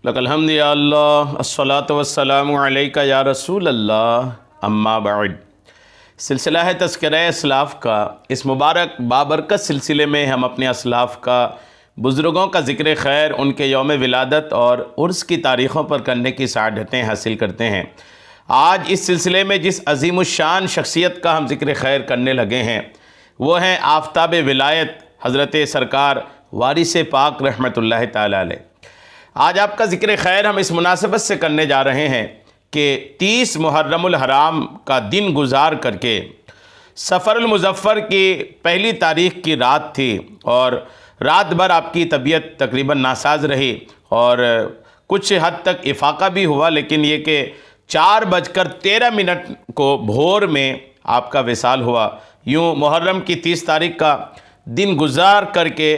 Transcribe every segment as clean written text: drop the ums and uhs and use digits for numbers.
لک الحمد یا اللہ الصلاۃ والسلام علیکہ یا رسول اللہ اما بعد۔ سلسلہ ہے تذکرہ اسلاف کا۔ اس مبارک بابرکت سلسلے میں ہم اپنے اسلاف کا، بزرگوں کا ذکر خیر، ان کے یوم ولادت اور عرس کی تاریخوں پر کرنے کی سعادتیں حاصل کرتے ہیں۔ آج اس سلسلے میں جس عظیم الشان شخصیت کا ہم ذکر خیر کرنے لگے ہیں وہ ہیں آفتاب ولایت حضرت سرکار وارث پاک رحمۃ اللہ تعالی علیہ۔ آج آپ کا ذکر خیر ہم اس مناسبت سے کرنے جا رہے ہیں کہ 30 محرم الحرام کا دن گزار کر کے سفر المظفر کی پہلی تاریخ کی رات تھی، اور رات بھر آپ کی طبیعت تقریباً ناساز رہی اور کچھ حد تک افاقہ بھی ہوا، لیکن یہ کہ 4:13 کو بھور میں آپ کا وصال ہوا۔ یوں محرم کی 30 تاریخ کا دن گزار کر کے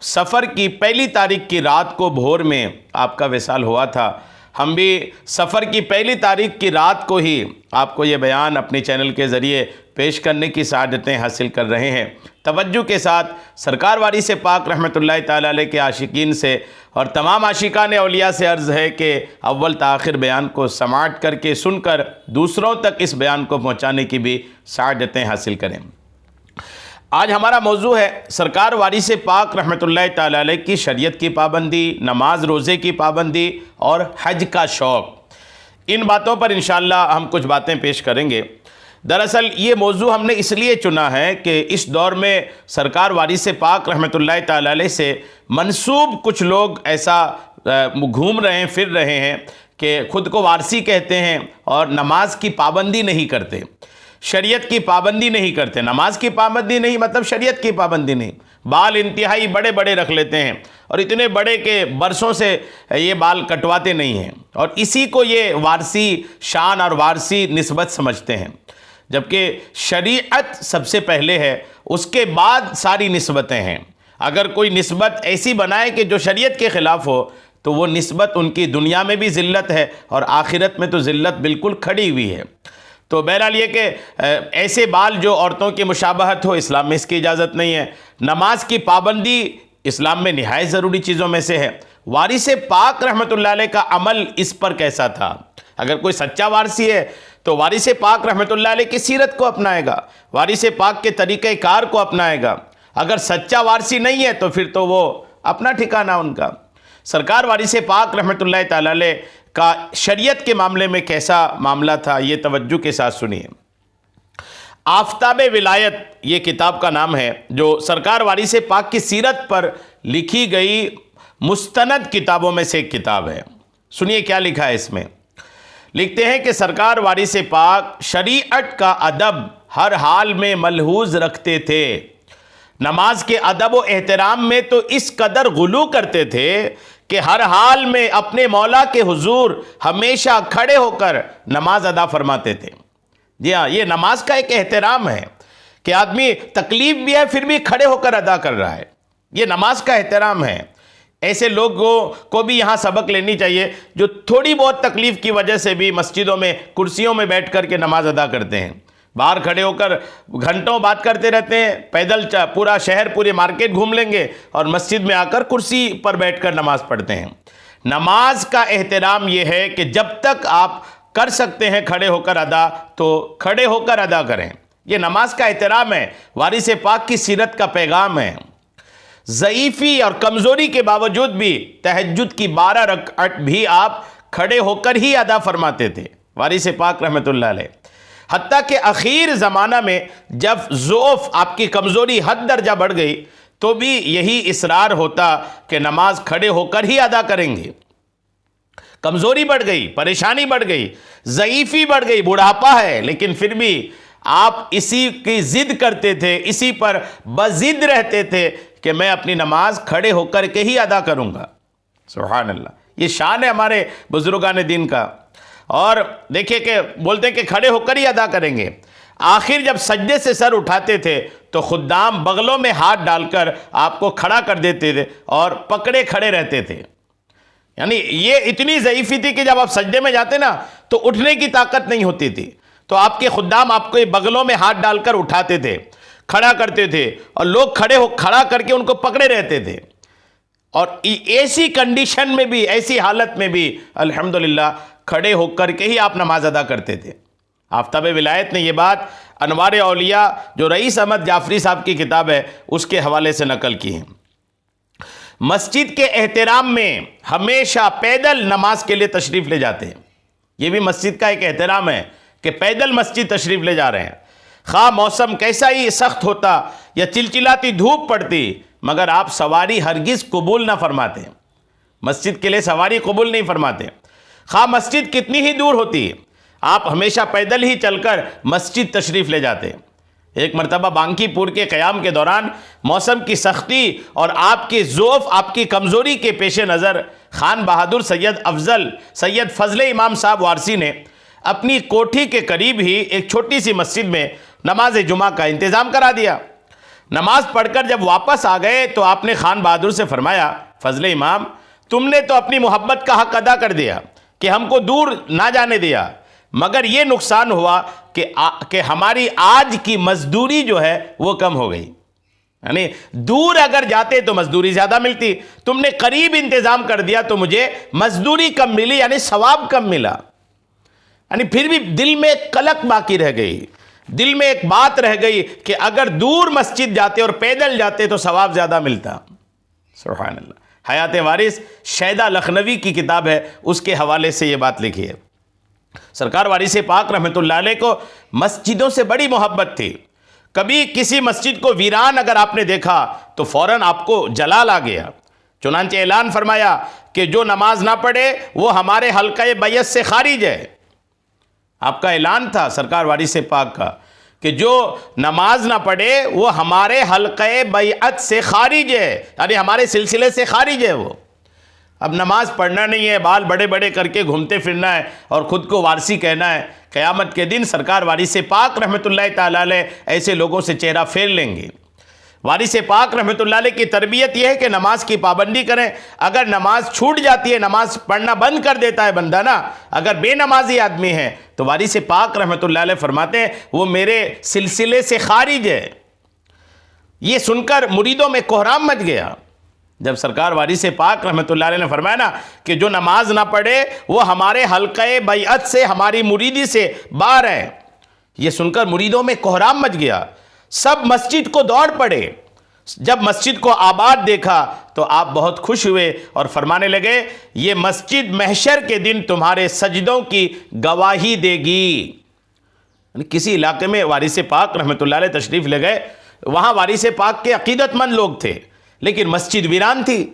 سفر کی پہلی تاریخ کی رات کو بھور میں آپ کا وصال ہوا تھا۔ ہم بھی سفر کی پہلی تاریخ کی رات کو ہی آپ کو یہ بیان اپنے چینل کے ذریعے پیش کرنے کی سعادتیں حاصل کر رہے ہیں۔ توجہ کے ساتھ سرکار وارث پاک رحمۃ اللہ تعالی علیہ کے عاشقین سے اور تمام عاشقان اولیاء سے عرض ہے کہ اول تا آخر بیان کو سماعت کر کے سن کر دوسروں تک اس بیان کو پہنچانے کی بھی سعادتیں حاصل کریں۔ آج ہمارا موضوع ہے سرکار وارث پاک رحمۃ اللہ تعالی علیہ کی شریعت کی پابندی، نماز روزے کی پابندی اور حج کا شوق۔ ان باتوں پر انشاءاللہ ہم کچھ باتیں پیش کریں گے۔ دراصل یہ موضوع ہم نے اس لیے چنا ہے کہ اس دور میں سرکار وارث پاک رحمۃ اللہ تعالی علیہ سے منسوب کچھ لوگ ایسا گھوم رہے ہیں، پھر رہے ہیں کہ خود کو وارثی کہتے ہیں اور نماز کی پابندی نہیں کرتے، شریعت کی پابندی نہیں کرتے۔ نماز کی پابندی نہیں مطلب شریعت کی پابندی نہیں۔ بال انتہائی بڑے بڑے رکھ لیتے ہیں اور اتنے بڑے کہ برسوں سے یہ بال کٹواتے نہیں ہیں، اور اسی کو یہ وارثی شان اور وارثی نسبت سمجھتے ہیں، جبکہ شریعت سب سے پہلے ہے، اس کے بعد ساری نسبتیں ہیں۔ اگر کوئی نسبت ایسی بنائے کہ جو شریعت کے خلاف ہو تو وہ نسبت ان کی دنیا میں بھی ذلت ہے اور آخرت میں تو ذلت بالکل کھڑی ہوئی ہے۔ تو بہرحال یہ کہ ایسے بال جو عورتوں کی مشابہت ہو، اسلام میں اس کی اجازت نہیں ہے۔ نماز کی پابندی اسلام میں نہایت ضروری چیزوں میں سے ہے۔ وارث پاک رحمۃ اللہ علیہ کا عمل اس پر کیسا تھا؟ اگر کوئی سچا وارثی ہے تو وارث پاک رحمۃ اللہ علیہ کی سیرت کو اپنائے گا، وارث پاک کے طریقہ کار کو اپنائے گا۔ اگر سچا وارثی نہیں ہے تو پھر تو وہ اپنا ٹھکانہ ان کا۔ سرکار وارث پاک رحمۃ اللہ تعالی علیہ کا شریعت کے معاملے میں کیسا معاملہ تھا، یہ توجہ کے ساتھ سنیے۔ آفتاب ولایت یہ کتاب کا نام ہے، جو سرکار وارث پاک کی سیرت پر لکھی گئی مستند کتابوں میں سے ایک کتاب ہے۔ سنیے کیا لکھا ہے اس میں۔ لکھتے ہیں کہ سرکار وارث پاک شریعت کا ادب ہر حال میں ملحوظ رکھتے تھے۔ نماز کے ادب و احترام میں تو اس قدر غلو کرتے تھے کہ ہر حال میں اپنے مولا کے حضور ہمیشہ کھڑے ہو کر نماز ادا فرماتے تھے۔ جی ہاں، یہ نماز کا ایک احترام ہے کہ آدمی تکلیف بھی ہے پھر بھی کھڑے ہو کر ادا کر رہا ہے، یہ نماز کا احترام ہے۔ ایسے لوگوں کو بھی یہاں سبق لینی چاہیے جو تھوڑی بہت تکلیف کی وجہ سے بھی مسجدوں میں کرسیوں میں بیٹھ کر کے نماز ادا کرتے ہیں، باہر کھڑے ہو کر گھنٹوں بات کرتے رہتے ہیں، پیدل پورا شہر پورے مارکیٹ گھوم لیں گے اور مسجد میں آ کر کرسی پر بیٹھ کر نماز پڑھتے ہیں۔ نماز کا احترام یہ ہے کہ جب تک آپ کر سکتے ہیں کھڑے ہو کر ادا تو کھڑے ہو کر ادا کریں، یہ نماز کا احترام ہے، وارث پاک کی سیرت کا پیغام ہے۔ ضعیفی اور کمزوری کے باوجود بھی تہجد کی 12 رکعت بھی آپ کھڑے ہو کر ہی ادا فرماتے تھے وارث پاک رحمۃ اللہ علیہ۔ حتیٰ کہ اخیر زمانہ میں جب ضعف آپ کی کمزوری حد درجہ بڑھ گئی تو بھی یہی اصرار ہوتا کہ نماز کھڑے ہو کر ہی ادا کریں گے۔ کمزوری بڑھ گئی، پریشانی بڑھ گئی، ضعیفی بڑھ گئی، بڑھاپا ہے، لیکن پھر بھی آپ اسی کی ضد کرتے تھے، اسی پر بضد رہتے تھے کہ میں اپنی نماز کھڑے ہو کر کے ہی ادا کروں گا۔ سبحان اللہ، یہ شان ہے ہمارے بزرگان دین کا۔ اور دیکھیں کہ بولتے ہیں کہ کھڑے ہو کر ہی ادا کریں گے۔ آخر جب سجدے سے سر اٹھاتے تھے تو خدام بغلوں میں ہاتھ ڈال کر آپ کو کھڑا کر دیتے تھے اور پکڑے کھڑے رہتے تھے۔ یعنی یہ اتنی ضعیفی تھی کہ جب آپ سجدے میں جاتے نا تو اٹھنے کی طاقت نہیں ہوتی تھی، تو آپ کے خدام آپ کو بغلوں میں ہاتھ ڈال کر اٹھاتے تھے، کھڑا کرتے تھے، اور لوگ کھڑا کر کے ان کو پکڑے رہتے تھے۔ اور ایسی کنڈیشن میں بھی, ایسی حالت میں بھی الحمدللہ کھڑے ہو کر کے ہی آپ نماز ادا کرتے تھے. آفتاب ولایت نے یہ بات انوار اولیاء جو رئیس احمد جعفری صاحب کی کتاب ہے اس کے حوالے سے نقل کی ہے. مسجد کے احترام میں ہمیشہ پیدل نماز کے لیے تشریف لے جاتے ہیں. یہ بھی مسجد کا ایک احترام ہے کہ پیدل مسجد تشریف لے جا رہے ہیں. خواہ موسم کیسا ہی سخت ہوتا یا چلچلاتی دھوپ پڑتی, مگر آپ سواری ہرگز قبول نہ فرماتے. مسجد کے لیے سواری قبول نہیں فرماتے. خواہ مسجد کتنی ہی دور ہوتی, آپ ہمیشہ پیدل ہی چل کر مسجد تشریف لے جاتے. ایک مرتبہ بانکی پور کے قیام کے دوران موسم کی سختی اور آپ کی ضعف, آپ کی کمزوری کے پیش نظر خان بہادر سید فضل امام صاحب وارسی نے اپنی کوٹھی کے قریب ہی ایک چھوٹی سی مسجد میں نماز جمعہ کا انتظام کرا دیا. نماز پڑھ کر جب واپس آ گئے تو آپ نے خان بہادر سے فرمایا, فضل امام تم نے تو اپنی محبت کا حق ادا کر دیا کہ ہم کو دور نہ جانے دیا, مگر یہ نقصان ہوا کہ ہماری آج کی مزدوری جو ہے وہ کم ہو گئی. یعنی دور اگر جاتے تو مزدوری زیادہ ملتی, تم نے قریب انتظام کر دیا تو مجھے مزدوری کم ملی, یعنی ثواب کم ملا. یعنی پھر بھی دل میں ایک قلق باقی رہ گئی, دل میں ایک بات رہ گئی کہ اگر دور مسجد جاتے اور پیدل جاتے تو ثواب زیادہ ملتا. سبحان اللہ. حیات وارث شیدہ لکھنوی کی کتاب ہے, اس کے حوالے سے یہ بات لکھی ہے. سرکار وارث پاک رحمۃ اللہ علیہ کو مسجدوں سے بڑی محبت تھی. کبھی کسی مسجد کو ویران اگر آپ نے دیکھا تو فوراً آپ کو جلال آ گیا. چنانچہ اعلان فرمایا کہ جو نماز نہ پڑھے وہ ہمارے حلقہ بیعت سے خارج ہے. آپ کا اعلان تھا سرکار وارث پاک کا کہ جو نماز نہ پڑھے وہ ہمارے حلقہ بیعت سے خارج ہے, یعنی ہمارے سلسلے سے خارج ہے. وہ اب نماز پڑھنا نہیں ہے, بال بڑے بڑے کر کے گھومتے پھرنا ہے اور خود کو وارثی کہنا ہے. قیامت کے دن سرکار وارث پاک رحمۃ اللہ تعالی علیہ ایسے لوگوں سے چہرہ پھیر لیں گے. وارث پاک رحمۃ اللہ علیہ کی تربیت یہ ہے کہ نماز کی پابندی کریں. اگر نماز چھوٹ جاتی ہے, نماز پڑھنا بند کر دیتا ہے بندہ نا, اگر بے نمازی آدمی ہے تو وارث پاک رحمۃ اللہ علیہ فرماتے ہیں وہ میرے سلسلے سے خارج ہے. یہ سن کر مریدوں میں کوہرام مچ گیا. جب سرکار وارث پاک رحمۃ اللہ علیہ نے فرمایا نا کہ جو نماز نہ پڑھے وہ ہمارے حلقہ بیعت سے, ہماری مریدی سے باہر ہے, یہ سن کر مریدوں میں کوہرام مچ گیا. سب مسجد کو دوڑ پڑے. جب مسجد کو آباد دیکھا تو آپ بہت خوش ہوئے اور فرمانے لگے یہ مسجد محشر کے دن تمہارے سجدوں کی گواہی دے گی. کسی علاقے میں وارث پاک رحمۃ اللہ علیہ تشریف لے گئے, وہاں وارث پاک کے عقیدت مند لوگ تھے لیکن مسجد ویران تھی.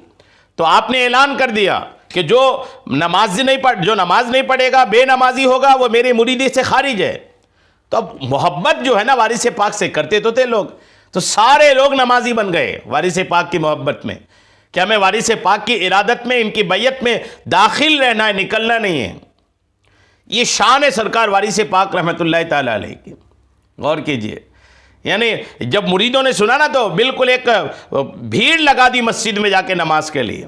تو آپ نے اعلان کر دیا کہ جو نماز نہیں پڑھے گا, بے نمازی ہوگا, وہ میرے مریدی سے خارج ہے. تو اب محبت جو ہے نا وارث پاک سے کرتے تو تھے لوگ, تو سارے لوگ نمازی بن گئے وارث پاک کی محبت میں کہ ہمیں وارث پاک کی ارادت میں, ان کی بیعت میں داخل رہنا ہے, نکلنا نہیں ہے. یہ شان ہے سرکار وارث پاک رحمۃ اللہ تعالی علیہ کی. غور کیجئے, یعنی جب مریدوں نے سنا نا تو بالکل ایک بھیڑ لگا دی مسجد میں جا کے نماز کے لیے,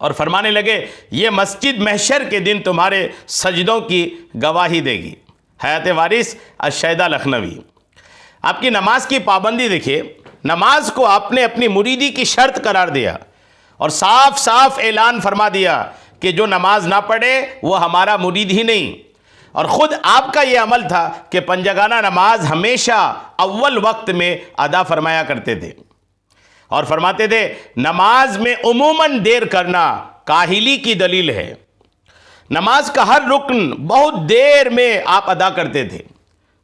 اور فرمانے لگے یہ مسجد محشر کے دن تمہارے سجدوں کی گواہی دے گی. حیات وارث الشیدہ لکھنوی. آپ کی نماز کی پابندی دیکھیے, نماز کو آپ نے اپنی مریدی کی شرط قرار دیا اور صاف صاف اعلان فرما دیا کہ جو نماز نہ پڑھے وہ ہمارا مرید ہی نہیں. اور خود آپ کا یہ عمل تھا کہ پنجگانہ نماز ہمیشہ اول وقت میں ادا فرمایا کرتے تھے, اور فرماتے تھے نماز میں عموماً دیر کرنا کاہلی کی دلیل ہے. نماز کا ہر رکن بہت دیر میں آپ ادا کرتے تھے.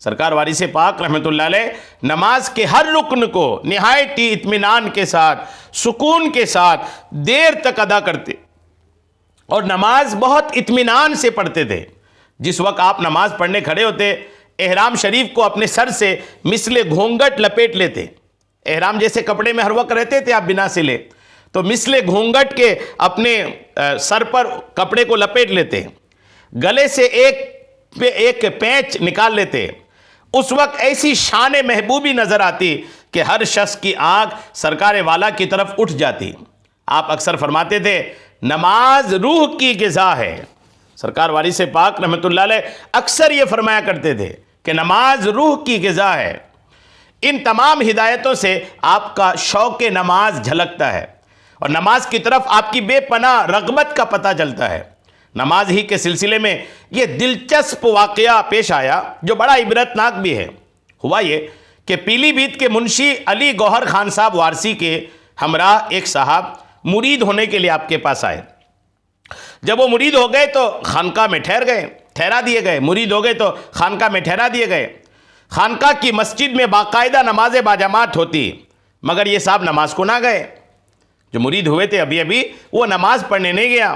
سرکار وارث پاک رحمۃ اللہ علیہ نماز کے ہر رکن کو نہایت ہی اطمینان کے ساتھ, سکون کے ساتھ دیر تک ادا کرتے, اور نماز بہت اطمینان سے پڑھتے تھے. جس وقت آپ نماز پڑھنے کھڑے ہوتے, احرام شریف کو اپنے سر سے مثل گھونگھٹ لپیٹ لیتے. احرام جیسے کپڑے میں ہر وقت رہتے تھے آپ بنا سلے, تو مثل گھونگھٹ کے اپنے سر پر کپڑے کو لپیٹ لیتے, گلے سے ایک پینچ نکال لیتے. اس وقت ایسی شان محبوبی نظر آتی کہ ہر شخص کی آنکھ سرکار والا کی طرف اٹھ جاتی. آپ اکثر فرماتے تھے نماز روح کی غذا ہے. سرکار وارث پاک رحمۃ اللہ علیہ اکثر یہ فرمایا کرتے تھے کہ نماز روح کی غذا ہے. ان تمام ہدایتوں سے آپ کا شوق نماز جھلکتا ہے, اور نماز کی طرف آپ کی بے پناہ رغبت کا پتہ چلتا ہے۔ نماز ہی کے سلسلے میں یہ دلچسپ واقعہ پیش آیا جو بڑا عبرتناک بھی ہے۔ ہوا یہ کہ پیلی بھیت کے منشی علی گوہر خان صاحب وارسی کے ہمراہ ایک صاحب مرید ہونے کے لیے آپ کے پاس آئے۔ جب وہ مرید ہو گئے تو خانقاہ میں ٹھہرا دیے گئے، مرید ہو گئے تو خانقاہ میں ٹھہرا دیے گئے۔ خانقاہ کی مسجد میں باقاعدہ نماز باجماعت ہوتی، مگر یہ صاحب نماز کو نہ گئے۔ جو مرید ہوئے تھے ابھی وہ نماز پڑھنے نہیں گیا۔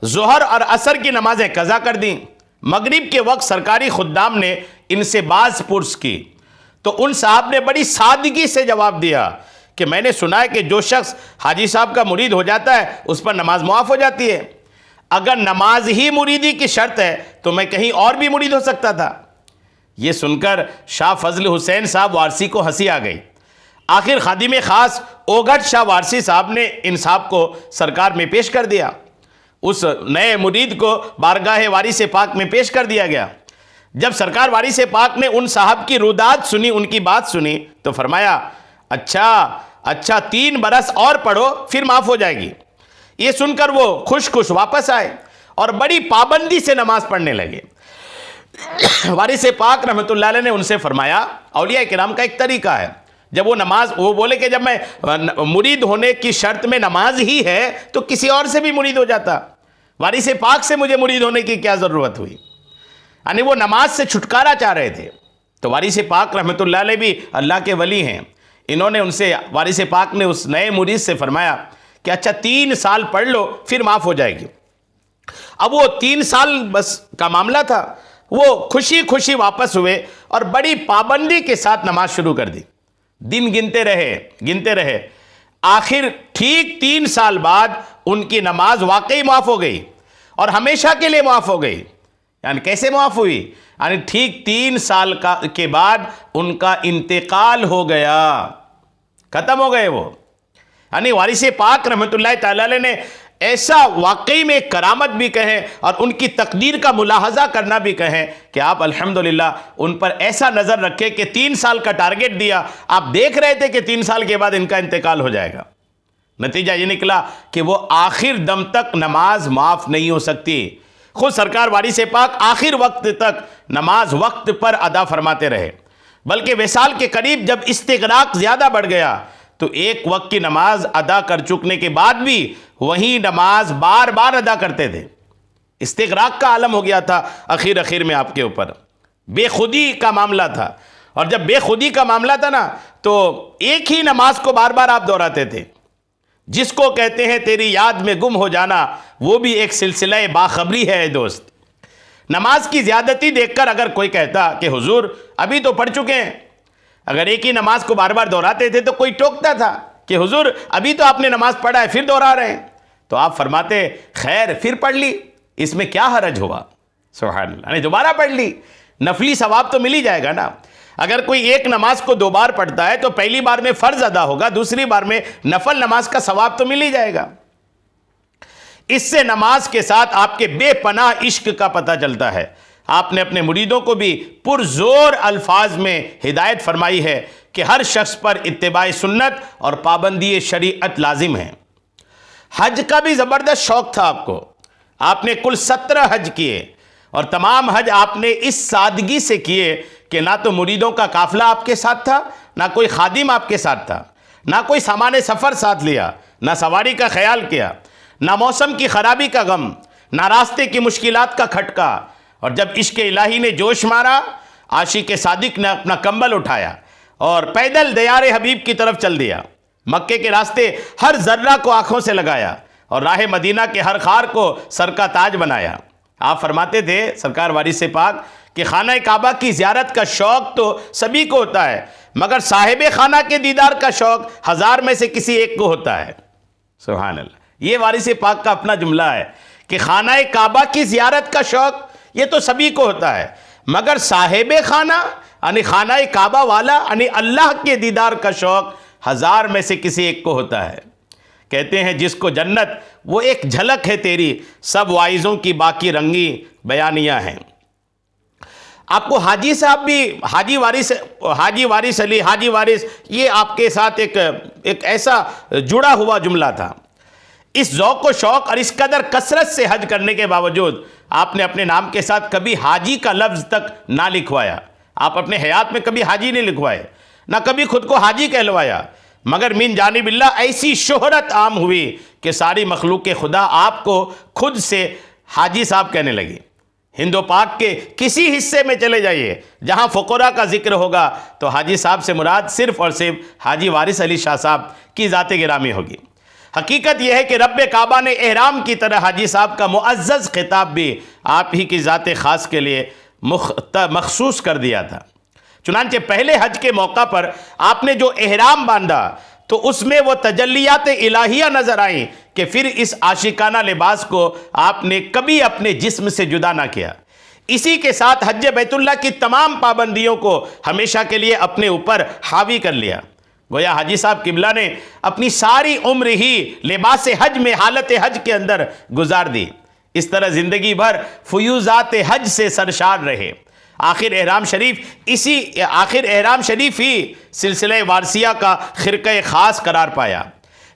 ظہر اور عصر کی نمازیں قضا کر دیں۔ مغرب کے وقت سرکاری خدام نے ان سے باز پرس کی تو ان صاحب نے بڑی سادگی سے جواب دیا کہ میں نے سنا ہے کہ جو شخص حاجی صاحب کا مرید ہو جاتا ہے اس پر نماز معاف ہو جاتی ہے۔ اگر نماز ہی مریدی کی شرط ہے تو میں کہیں اور بھی مرید ہو سکتا تھا۔ یہ سن کر شاہ فضل حسین صاحب وارسی کو ہنسی آ گئی۔ آخر خادم خاص اوگھٹ شاہ وارسی صاحب نے ان صاحب کو سرکار میں پیش کر دیا۔ اس نئے مرید کو بارگاہ وارث پاک میں پیش کر دیا گیا۔ جب سرکار وارث پاک نے ان صاحب کی روداد سنی، ان کی بات سنی تو فرمایا اچھا 3 برس اور پڑھو پھر معاف ہو جائے گی۔ یہ سن کر وہ خوش واپس آئے اور بڑی پابندی سے نماز پڑھنے لگے۔ وارث پاک رحمۃ اللہ علیہ نے ان سے فرمایا اولیاء کرام کا ایک طریقہ ہے، جب وہ بولے کہ جب میں مرید ہونے کی شرط میں نماز ہی ہے تو کسی اور سے بھی مرید ہو جاتا، وارث پاک سے مجھے مرید ہونے کی کیا ضرورت ہوئی؟ یعنی وہ نماز سے چھٹکارا چاہ رہے تھے۔ تو وارث پاک رحمۃ اللہ علیہ بھی اللہ کے ولی ہیں، انہوں نے ان سے وارث پاک نے اس نئے مرید سے فرمایا کہ 3 سال پڑھ لو پھر معاف ہو جائے گی۔ اب وہ 3 سال بس کا معاملہ تھا، وہ خوشی واپس ہوئے اور بڑی پابندی کے ساتھ نماز شروع کر دی۔ دن گنتے رہے، آخر ٹھیک 3 سال بعد ان کی نماز واقعی معاف ہو گئی اور ہمیشہ کے لیے معاف ہو گئی۔ یعنی کیسے معاف ہوئی؟ یعنی ٹھیک 3 سال کے بعد ان کا انتقال ہو گیا، ختم ہو گئے وہ۔ یعنی وارث پاک رحمۃ اللہ تعالی علیہ نے ایسا واقعی میں کرامت بھی کہیں اور ان کی تقدیر کا ملاحظہ کرنا بھی کہیں کہ آپ الحمدللہ ان پر ایسا نظر رکھے کہ 3 سال کا ٹارگٹ دیا، آپ دیکھ رہے تھے کہ 3 سال کے بعد ان کا انتقال ہو جائے گا۔ نتیجہ یہ نکلا کہ وہ آخر دم تک نماز معاف نہیں ہو سکتی۔ خود سرکار وارث پاک آخر وقت تک نماز وقت پر ادا فرماتے رہے، بلکہ وصال کے قریب جب استغراق زیادہ بڑھ گیا تو ایک وقت کی نماز ادا کر چکنے کے بعد بھی وہی نماز بار بار ادا کرتے تھے۔ استغراق کا عالم ہو گیا تھا اخیر میں آپ کے اوپر، بے خودی کا معاملہ تھا، اور جب بے خودی کا معاملہ تھا نا تو ایک ہی نماز کو بار بار آپ دہراتے تھے۔ جس کو کہتے ہیں تیری یاد میں گم ہو جانا، وہ بھی ایک سلسلہ باخبری ہے دوست۔ نماز کی زیادتی دیکھ کر اگر کوئی کہتا کہ حضور ابھی تو پڑھ چکے ہیں، اگر ایک ہی نماز کو بار بار دہراتے تھے تو کوئی ٹوکتا تھا کہ حضور ابھی تو آپ نے نماز پڑھا ہے پھر دہرا رہے ہیں، تو آپ فرماتے خیر پھر پڑھ لی، اس میں کیا حرج ہوا؟ سبحان اللہ، یعنی دوبارہ پڑھ لی، نفلی ثواب تو مل ہی جائے گا نا۔ اگر کوئی ایک نماز کو 2 بار پڑھتا ہے تو پہلی بار میں فرض ادا ہوگا، دوسری بار میں نفل نماز کا ثواب تو مل ہی جائے گا۔ اس سے نماز کے ساتھ آپ کے بے پناہ عشق کا پتہ چلتا ہے۔ آپ نے اپنے مریدوں کو بھی پرزور الفاظ میں ہدایت فرمائی ہے کہ ہر شخص پر اتباع سنت اور پابندی شریعت لازم ہے۔ حج کا بھی زبردست شوق تھا آپ نے کل 17 حج کیے، اور تمام حج آپ نے اس سادگی سے کیے کہ نہ تو مریدوں کا قافلہ آپ کے ساتھ تھا، نہ کوئی خادم آپ کے ساتھ تھا، نہ کوئی سامان سفر ساتھ لیا، نہ سواری کا خیال کیا، نہ موسم کی خرابی کا غم، نہ راستے کی مشکلات کا کھٹکا۔ اور جب عشق الہی نے جوش مارا، عاشق صادق نے اپنا کمبل اٹھایا اور پیدل دیار حبیب کی طرف چل دیا۔ مکے کے راستے ہر ذرہ کو آنکھوں سے لگایا اور راہ مدینہ کے ہر خار کو سر کا تاج بنایا۔ آپ فرماتے تھے سرکار وارث پاک کہ خانہ کعبہ کی زیارت کا شوق تو سبھی کو ہوتا ہے، مگر صاحب خانہ کے دیدار کا شوق 1000 میں سے کسی ایک کو ہوتا ہے۔ سبحان اللہ، یہ وارث پاک کا اپنا جملہ ہے کہ خانہ کعبہ کی زیارت کا شوق یہ تو سبھی کو ہوتا ہے، مگر صاحب خانہ یعنی خانہ کعبہ والا یعنی اللہ کے دیدار کا شوق 1000 میں سے کسی ایک کو ہوتا ہے۔ کہتے ہیں جس کو جنت وہ ایک جھلک ہے تیری، سب واعظوں کی باقی رنگی بیانیاں ہیں۔ آپ کو حاجی صاحب بھی حاجی وارث علی، حاجی وارث، یہ آپ کے ساتھ ایک ایسا جڑا ہوا جملہ تھا۔ اس ذوق و شوق اور اس قدر کثرت سے حج کرنے کے باوجود آپ نے اپنے نام کے ساتھ کبھی حاجی کا لفظ تک نہ لکھوایا. آپ اپنے حیات میں کبھی حاجی نہیں لکھوائے، نہ کبھی خود کو حاجی کہلوایا، مگر من جانب اللہ ایسی شہرت عام ہوئی کہ ساری مخلوق خدا آپ کو خود سے حاجی صاحب کہنے لگی. ہند و پاک کے کسی حصے میں چلے جائیے جہاں فقراء کا ذکر ہوگا تو حاجی صاحب سے مراد صرف اور صرف حاجی وارث علی شاہ صاحب کی ذات گرامی ہوگی. حقیقت یہ ہے کہ رب کعبہ نے احرام کی طرح حاجی صاحب کا معزز خطاب بھی آپ ہی کی ذات خاص کے لیے مخصوص کر دیا تھا. چنانچہ پہلے حج کے موقع پر آپ نے جو احرام باندھا تو اس میں وہ تجلیات الہیہ نظر آئیں کہ پھر اس عاشقانہ لباس کو آپ نے کبھی اپنے جسم سے جدا نہ کیا. اسی کے ساتھ حج بیت اللہ کی تمام پابندیوں کو ہمیشہ کے لیے اپنے اوپر حاوی کر لیا. گویا حاجی صاحب قبلہ نے اپنی ساری عمر ہی لباس حج میں حالت حج کے اندر گزار دی. اس طرح زندگی بھر فیوزات حج سے سرشار رہے. آخر احرام شریف ہی سلسلہ وارثیہ کا خرقہ خاص قرار پایا.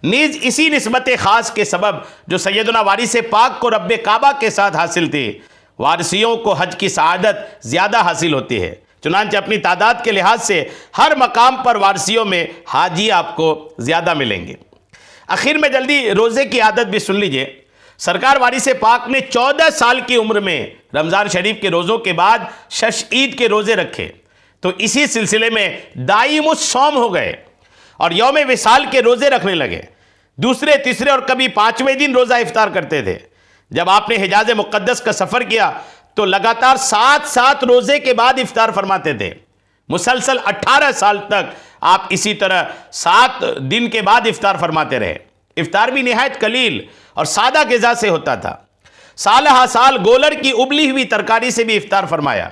نیز اسی نسبت خاص کے سبب جو سیدنا وارث پاک کو رب کعبہ کے ساتھ حاصل تھی، وارثیوں کو حج کی سعادت زیادہ حاصل ہوتی ہے. چنانچہ اپنی تعداد کے لحاظ سے ہر مقام پر وارثیوں میں حاجی آپ کو زیادہ ملیں گے. آخر میں جلدی روزے کی عادت بھی سن لیجئے. سرکار وارث پاک نے 14 سال کی عمر میں رمضان شریف کے روزوں کے بعد شش عید کے روزے رکھے تو اسی سلسلے میں دائم الصوم ہو گئے اور یوم وصال کے روزے رکھنے لگے. دوسرے، تیسرے اور کبھی 5ویں دن روزہ افطار کرتے تھے. جب آپ نے حجاز مقدس کا سفر کیا تو لگاتار 7 روزے کے بعد افطار فرماتے تھے. مسلسل 18 سال تک آپ اسی طرح 7 دن کے بعد افطار فرماتے رہے. افطار بھی نہایت قلیل اور سادہ غذا سے ہوتا تھا. سال ہا سال گولر کی ابلی ہوئی ترکاری سے بھی افطار فرمایا.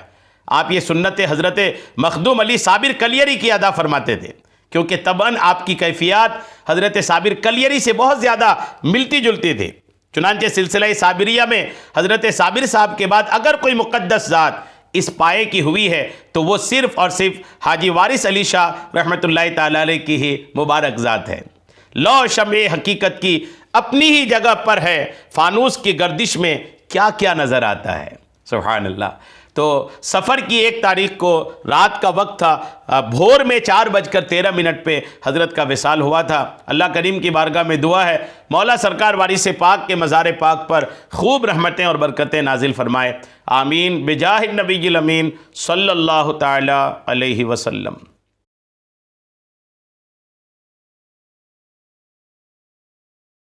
آپ یہ سنت حضرت مخدوم علی صابر کلیری کی ادا فرماتے تھے کیونکہ طبعاً آپ کی کیفیات حضرت صابر کلیری سے بہت زیادہ ملتی جلتی تھی. چنانچہ سلسلہ صابریہ میں حضرت صابر صاحب کے بعد اگر کوئی مقدس ذات اس پائے کی ہوئی ہے تو وہ صرف اور صرف حاجی وارث علی شاہ رحمۃ اللہ تعالی علیہ کی ہی مبارک ذات ہے. لو شمع حقیقت کی اپنی ہی جگہ پر ہے، فانوس کی گردش میں کیا کیا نظر آتا ہے. سبحان اللہ. تو سفر کی 1 تاریخ کو رات کا وقت تھا، بھور میں 4:13 پہ حضرت کا وصال ہوا تھا. اللہ کریم کی بارگاہ میں دعا ہے مولا سرکار وارث پاک کے مزار پاک پر خوب رحمتیں اور برکتیں نازل فرمائے. آمین بجاہ النبی الامین صلی اللہ تعالی علیہ وسلم.